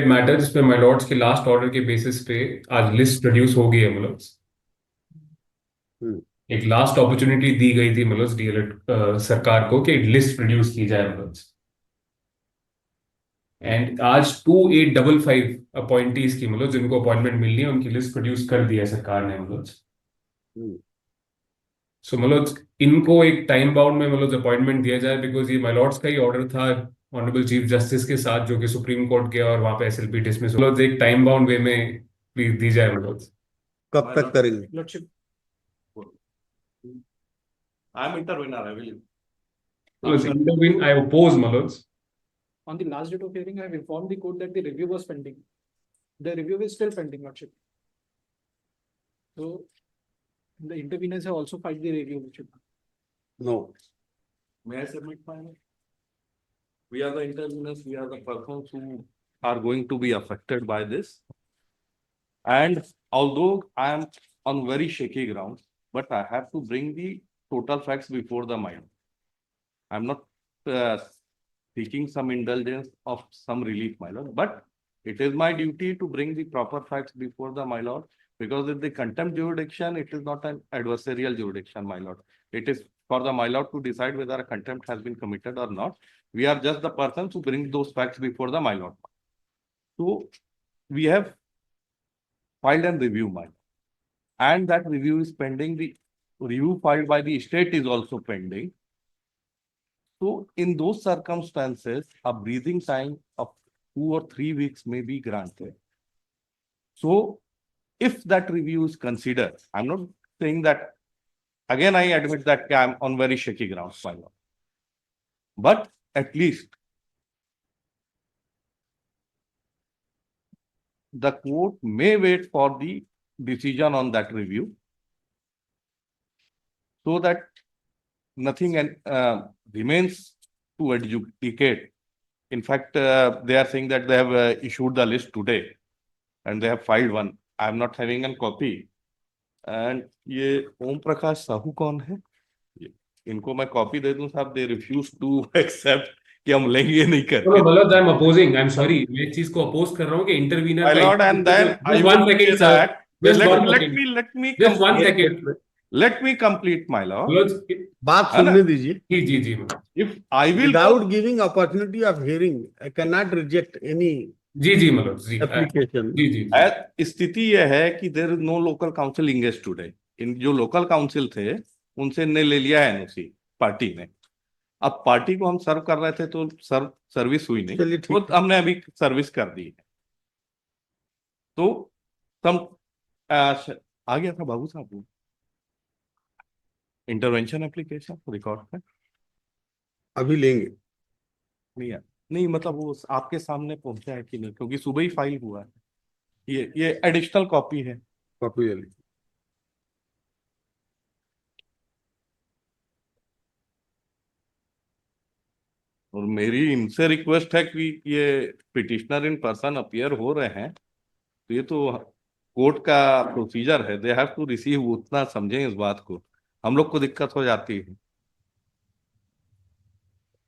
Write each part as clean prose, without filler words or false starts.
Date matter जिसपे my Lord's के last order के बेसिस पे आज लिस्ट प्रोड्यूस हो गई है मतलब हम्म। एक लास्ट अपॉर्चुनिटी दी गई थी मतलब डीएलएड सरकार को कि लिस्ट प्रोड्यूस की जाए मतलब एंड आज 2855 अपॉइंटीज की मतलब जिनको अपॉइंटमेंट मिलनी है उनकी लिस्ट प्रोड्यूस कर दिया है सरकार ने मतलब हम्म। सो मतलब इनको एक टाइम बाउंड में मतलब अपॉइंटमेंट दिया जाए बिकॉज ये माय लॉर्ड्स का ही ऑर्डर था ऑनरेबल चीफ जस्टिस के साथ जो कि सुप्रीम कोर्ट गया और वहां पे एसएलपी डिसमिस मतलब एक टाइम बाउंड वे में प्लीज दी जाए मतलब कब तक करेंगे? Lordship, I am intervener, I will. मतलब आई ओपोज मतलब on the last date of hearing, I have informed the court that the review was pending. The review is still pending, Lordship. So the interveners have also filed the review, Lordship. No. May I submit my? We are the interveners, we are the persons who are going to be affected by this. And although I am on very shaky ground, but I have to bring the total facts before the mind. I'm not seeking some indulgence of some relief, my lord, but it is my duty to bring the proper facts before the my lord, because in the contempt jurisdiction, it is not an adversarial jurisdiction, my lord. It is for the my lord to decide whether a contempt has been committed or not. We are just the persons who bring those facts before the my lord. So we have filed and review, my lord. And that review is pending. The review filed by the state is also pending. So in those circumstances, a breathing time of 2 or 3 weeks may be granted. So if that review is considered, I'm not saying that, again, I admit that I'm on very shaky grounds, my lord. But at least the court may wait for the decision on that review so that nothing remains to adjudicate. In fact, they are saying that they have issued the list today and they have filed one. I am not having a copy. And ये ओम प्रकाश साहू कौन है? इनको मैं copy दे दूं साहब, they refuse to accept कि हम लेंगे नहीं करके. मतलब I am opposing I am sorry मैं इस चीज को अपोज कर रहा हूँ कि इंटरवीनर My lord, and then I will say that. Let me just one complete. Second Let me complete, my lord. मतलब बात है ना? सुनने दीजिए. जी जी जी If I will Without giving opportunity of hearing, I cannot reject any जी जी मतलब जी application. जी जी स्थिति यह है कि there is no local council engage today. इन जो लोकल काउंसिल थे उनसे ने ले लिया है एनओसी पार्टी ने. अब पार्टी को हम सर्व कर रहे थे तो सर्विस हुई नहीं, चलिए ठीक तो हमने अभी सर्विस कर दी है. तो सम आ गया था बाबू साहब इंटरवेंशन एप्लीकेशन रिकॉर्ड पे अभी लेंगे. नहीं है. नहीं मतलब वो आपके सामने पहुंचा है कि नहीं, क्योंकि सुबह ही फाइल हुआ है. ये एडिशनल कॉपी है. कॉपी ले लीजिए. और मेरी इनसे रिक्वेस्ट है कि ये पिटिशनर इन पर्सन अपीयर हो रहे हैं तो ये तो कोर्ट का प्रोसीजर है, दे हैव टू रिसीव. उतना समझें इस बात को, हम लोग को दिक्कत हो जाती है.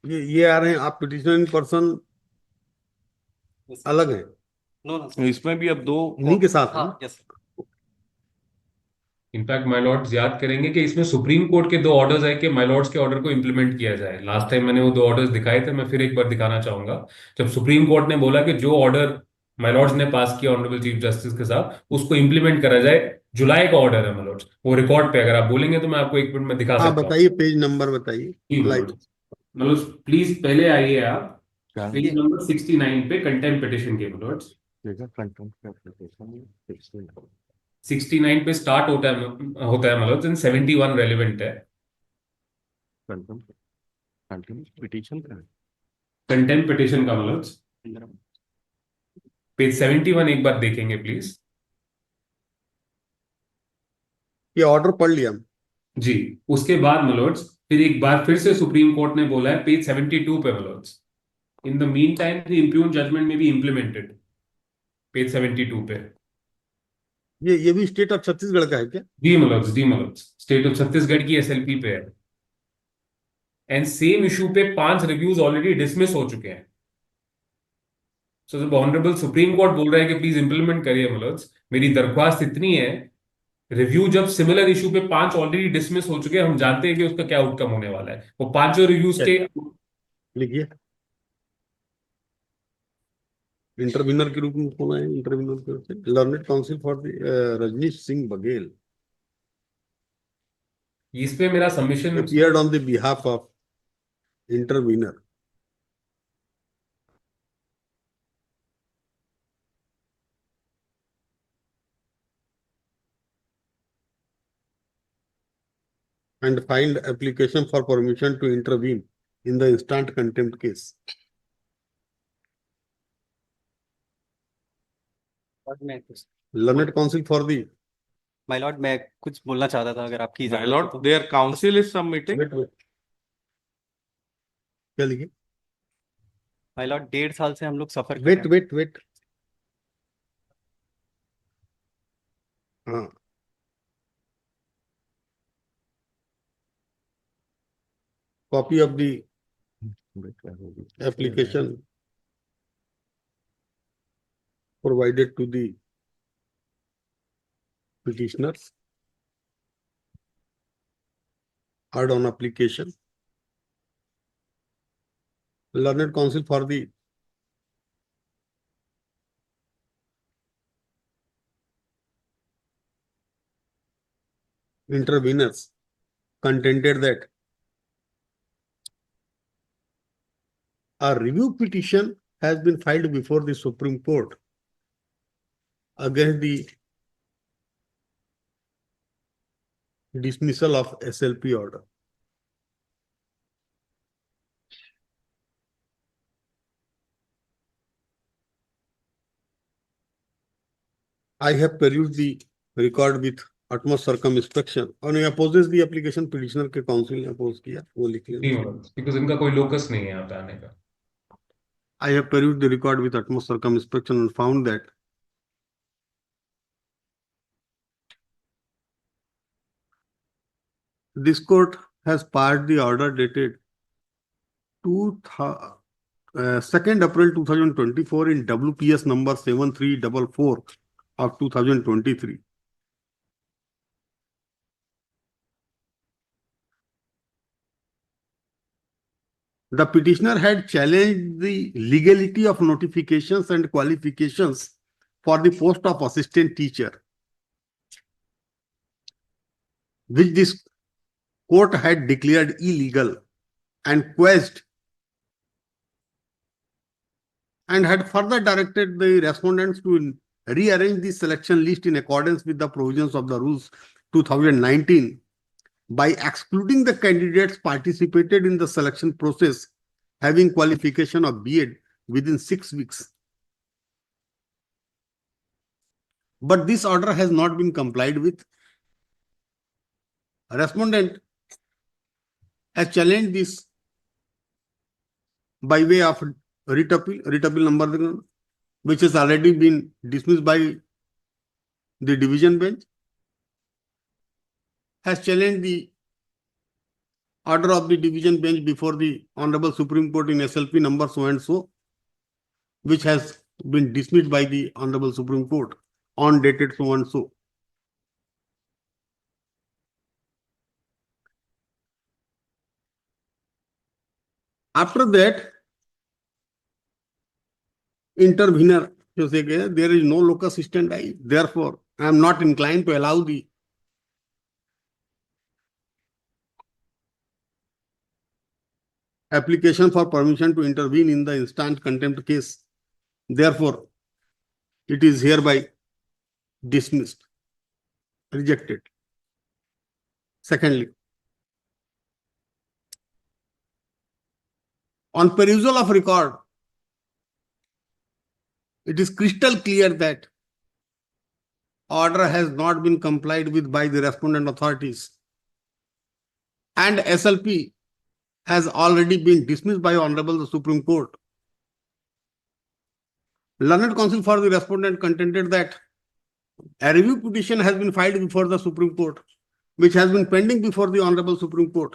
ये आ रहे हैं. आप पिटिशनर इन पर्सन अलग है, तो इसमें भी अब दो इन्हीं के साथ है. yes. इनफैक्ट माय लॉर्ड्स याद करेंगे कि इसमें सुप्रीम कोर्ट के दो ऑर्डर्स है कि माय लॉर्ड्स के ऑर्डर को इंप्लीमेंट किया जाए. लास्ट टाइम मैंने वो दो ऑर्डर्स दिखाए थे, मैं फिर एक बार दिखाना चाहूंगा. जब सुप्रीम कोर्ट ने बोला कि जो ऑर्डर माय लॉर्ड्स ने पास किया ऑनरेबल चीफ जस्टिस के साथ उसको इंप्लीमेंट करा जाए. जुलाई का ऑर्डर है माय लॉर्ड्स, वो रिकॉर्ड पे अगर आप बोलेंगे तो मैं आपको एक मिनट में दिखा हाँ सकता हूँ. बताइए, पेज नंबर बताइए. जी लाइट. मतलब प्लीज पहले आइए आप क्या पेज नंबर 69 पे कंटेम्प्ट पिटिशन के माय लॉर्ड्स. 69 पे स्टार्ट होता है मतलब 71 रेलिवेंट है. पिटीशन का कंटेम्प्ट पिटिशन का मतलब पेज 71 एक बार देखेंगे प्लीज. ये ऑर्डर पढ़ लिया हम. जी उसके बाद मलोड्स फिर एक बार फिर से सुप्रीम कोर्ट ने बोला है पेज 72 पे मलोड्स in the mean time the impugned judgement may be implemented. Page 72 पे. ये भी स्टेट ऑफ छत्तीसगढ़ का है क्या? जी मलोड्स स्टेट ऑफ छत्तीसगढ़ की एसएलपी पे है. एंड सेम इशू पे 5 रिव्यूज ऑलरेडी डिसमिस हो चुके हैं. सो जब ऑनरेबल सुप्रीम कोर्ट बोल रहा है कि प्लीज इंप्लीमेंट करिए मलोज, मेरी दरख्वास्त इतनी है, रिव्यू जब सिमिलर इशू पे 5 ऑलरेडी डिसमिस हो चुके हैं, हम जानते हैं कि उसका क्या आउटकम होने वाला है, वो पांचों रिव्यूज के। लिखिए इंटरवीनर के रूप में कौन है? इंटरवीनर के रूप में learned counsel for the Rajnish Singh Baghel इस पे मेरा submission appeared on the behalf of intervener. And filed application for permission to intervene in the instant contempt case. Learned counsel for the my Lord, मैं कुछ बोलना चाहता था, अगर आपकी My इजाजत हो lord, तो। their counsel is submitting. wait. क्या लिखे? माय लॉर्ड, 1.5 साल से हम लोग सफर कर रहे हैं। Wait. हाँ, copy of the application provided to the petitioners. Add on application. Learned counsel for the interveners contended that a review petition has been filed before the Supreme Court against the dismissal of SLP order. I have perused the record with utmost circumspection और ये opposes the application petitioner के counsel ने oppose किया, वो लिख लिया. Because इनका कोई लोकस नहीं है यहाँ पे आने का। I have perused the record with utmost circumspection and found that this court has passed the order dated 2nd April 2024 in WPS number 7344 of 2023. The petitioner had challenged the legality of notifications and qualifications for the post of assistant teacher, which this court had declared illegal and quashed, and had further directed the respondents to rearrange the selection list in accordance with the provisions of the rules 2019 by excluding the candidates participated in the selection process having qualification of B.Ed within 6 weeks. But this order has not been complied with. A respondent has challenged this by way of writ appeal number, which has already been dismissed by the division bench, has challenged the order of the division bench before the Honorable Supreme Court in SLP number so and so, which has been dismissed by the Honorable Supreme Court on dated so and so. After that, intervener to say there is no locus standi, therefore I am not inclined to allow the application for permission to intervene in the instant contempt case. Therefore, it is hereby dismissed, rejected. Secondly, on perusal of record, it is crystal clear that order has not been complied with by the respondent authorities, and SLP has already been dismissed by Honorable the Supreme Court. Learned counsel for the respondent contended that a review petition has been filed before the Supreme Court, which has been pending before the Honorable Supreme Court.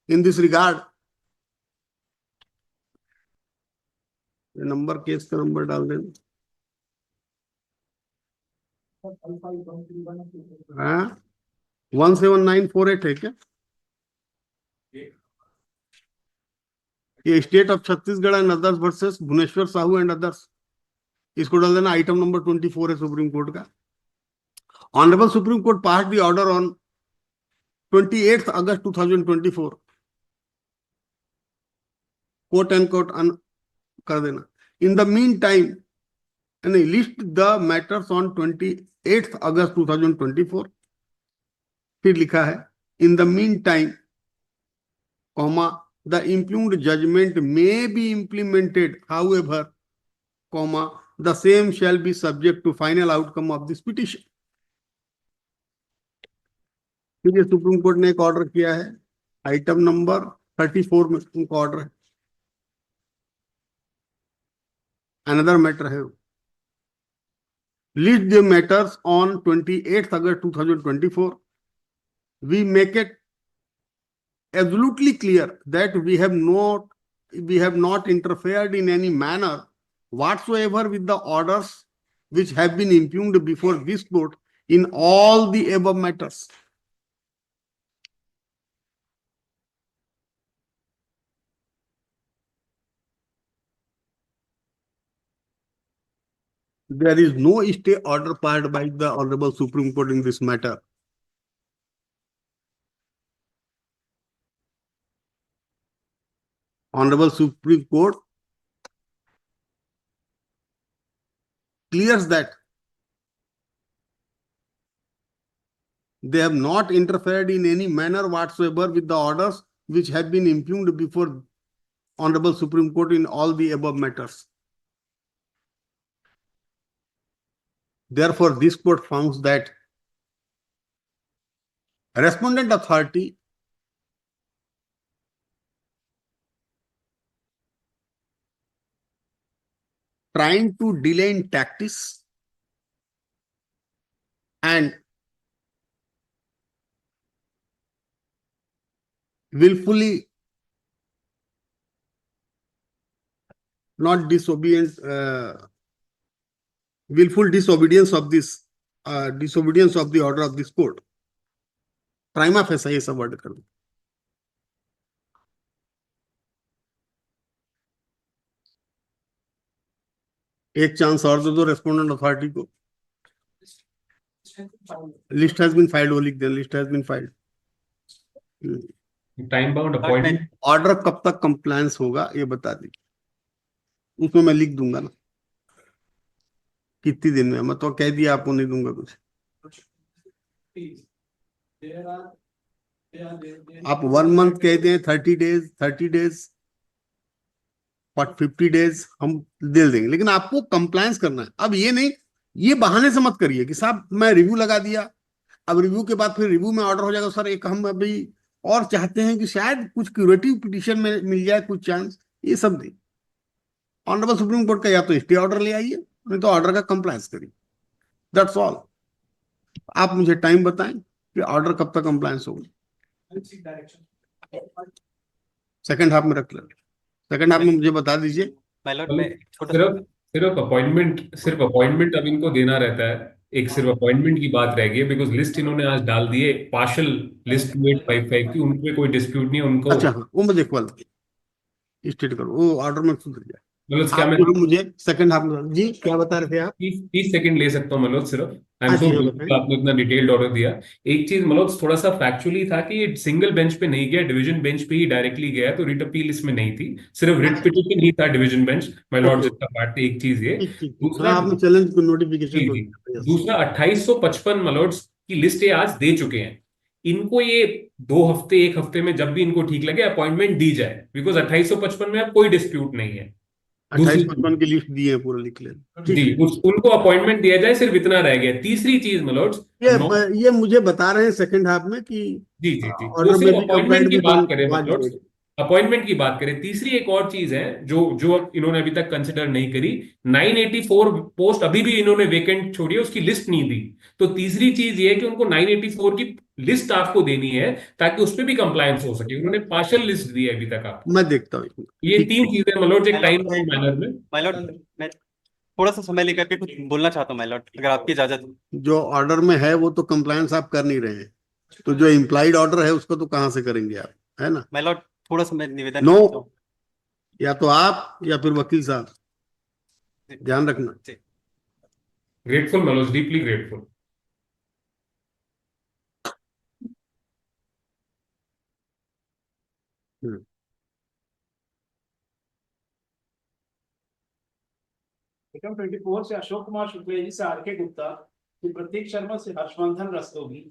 In this regard, ये number case का number डाल देना। हाँ 17948 है क्या? ये state of Chhattisgarh and others versus Bhubaneswar Sahu and others, इसको डाल देना। आइटम नंबर 24 है सुप्रीम कोर्ट का। Honourable supreme court pass the order on 28 August 2024, quote and quote कर देना। इन द मीन टाइम, नहीं, list the matters on 28 August 2024, फिर लिखा है in the mean time, comma the impugned judgment may be implemented, however, comma the same shall be subject to final outcome of this petition. फिर ये supreme court ने एक order किया है, item number 34 में उनका ऑर्डर है, अनदर मैटर है। List the matters on 28 August 2024, we make it absolutely clear that we have not interfered in any manner whatsoever with the orders which have been impugned before this court in all the above matters. There is no stay order passed by the Honorable Supreme Court in this matter. Honorable Supreme Court clears that they have not interfered in any manner whatsoever with the orders which have been impugned before Honorable Supreme Court in all the above matters. Therefore, this court finds that respondent authority trying to delay in tactics and willfully not disobedient, willful disobedience of this, disobedience of the order of this court. Prima facie ये सब word कर दो। एक chance और दे दो respondent authority को। List has been filed, वो लिख दे, list has been filed. Time bound appointment order कब तक कंप्लायंस होगा ये बता दीजिए, उसमें मैं लिख दूंगा ना कितनी दिन में। मैं तो कह दिया आपको नहीं दूंगा कुछ। आप 1 मंथ कह दें, 30 डेज, 30 डेज, 50 डेज हम दे देंगे, लेकिन आपको कंप्लायंस करना है। अब ये नहीं, ये बहाने से मत करिए कि साहब मैं रिव्यू लगा दिया, अब रिव्यू के बाद फिर रिव्यू में ऑर्डर हो जाएगा। सर एक हम अभी और चाहते हैं कि शायद कुछ क्यूरेटिव पिटीशन में मिल जाए कुछ चांस, ये सब नहीं। ऑनरेबल सुप्रीम कोर्ट का या तो स्टे ऑर्डर ले आइए, नहीं तो ऑर्डर का कंप्लायंस करिए, दैट्स ऑल। आप मुझे टाइम बताएं कि ऑर्डर कब तक कंप्लायंस होगा। सेकंड हाफ में रख ले, सेकंड हाफ में मुझे बता दीजिए। माय लॉर्ड मैं छोटा सिर्फ अपॉइंटमेंट अब इनको देना रहता है। एक सिर्फ अपॉइंटमेंट की बात रह गई है, बिकॉज लिस्ट इन्होंने आज डाल दी है पार्शियल लिस्ट 2855 की, उन पे कोई डिस्प्यूट नहीं है उनको। अच्छा हाँ, वो मैं देखवा स्टेट करो, वो ऑर्डर में सुधर जाए। मतलब क्या आप मैं जो मुझे सेकंड हाफ में, जी क्या बता रहे थे आप? 30 सेकंड ले सकता हूँ मनोज सिर्फ। आई एम हाँ सो जी, हाँ ग्रेटफुल, बताइए। आपने इतना डिटेल्ड ऑर्डर दिया। एक चीज मनोज थोड़ा सा फैक्चुअली था कि ये सिंगल बेंच पे नहीं गया, डिवीजन बेंच पे ही डायरेक्टली गया, तो रिट अपील इसमें नहीं थी, सिर्फ रिट पिटीशन ही था division bench. My Lord okay, जिसका पार्ट थी, एक चीज ये। ठीक ठीक ठीक। दूसरा, हाँ, आपने चैलेंज को नोटिफिकेशन जी को जी, दिया था, yes। दूसरा 2855 मलॉर्ड्स की लिस्ट ये आज दे चुके हैं। इनको ये 2 हफ्ते 1 हफ्ते में जब भी इनको ठीक लगे अपॉइंटमेंट दी जाए, बिकॉज 2855 में अब कोई डिस्प्यूट नहीं है। 28-55 की लिस्ट दी है, पूरा लिख ले। जी, उनको अपॉइंटमेंट दिया जाए, सिर्फ इतना रह गया। तीसरी चीज मलॉर्ड्स, ये मुझे बता रहे हैं सेकंड हाफ में कि जी जी जी, वो ऑर्डर में सिर्फ भी अपॉइंटमेंट कंप्लेंट की भी बात करें 5 मलॉर्ड्स। डेज। अपॉइंटमेंट की बात करें, तीसरी एक और चीज है जो जो इन्होंने अभी तक कंसिडर नहीं करी, 984 पोस्ट अभी भी इन्होंने वेकेंट छोड़ी है, उसकी लिस्ट नहीं दी। तो तीसरी चीज ये है कि उनको 984 की लिस्ट आपको देनी है ताकि उस पर भी कंप्लायंस हो सके। उन्होंने पार्शियल लिस्ट दी है अभी तक आपको। मैं देखता हूँ। ये ठीक, तीन चीजें मतलब एक टाइम My मैनर में। my lord, मैं थोड़ा सा समय लेकर के कुछ बोलना चाहता हूँ my lord, अगर आपकी इजाजत हो। जो ऑर्डर में है वो तो कंप्लायंस आप कर नहीं रहे हैं, तो जो इम्प्लाइड ऑर्डर है उसको तो कहाँ से करेंगे आप, है ना? My lord, थोड़ा सा मैं निवेदन No. करता हूँ। या तो आप या फिर वकील साहब, ध्यान रखना। जी। Grateful Manoj, deeply grateful. Hmm. Item 24 से अशोक कुमार शुक्ला जी से आर.के. गुप्ता, से प्रतीक शर्मा से Harshvardhan Rastogi.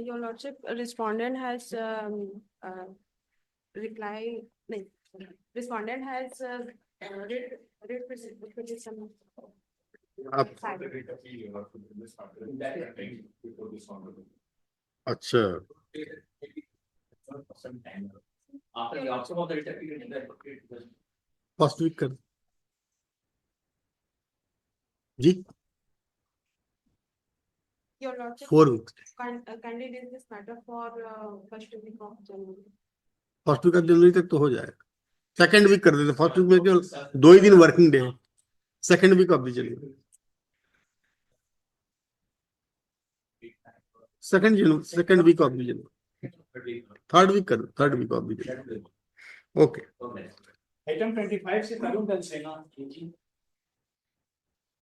Your Lordship, respondent has replied, no, respondent has read petition. आप अच्छा, फर्स्ट वीक कर जी, Your Lordship, 4 week, candidate this matter for first week of January. First week of जनवरी तक तो हो जाएगा। सेकंड वीक कर देते, फर्स्ट वीक में केवल 2 ही दिन वर्किंग डे है। Second week of the January, second week of the January, third week कर, third week of the January. Okay. Item 25 से तरुण दलसेना जी।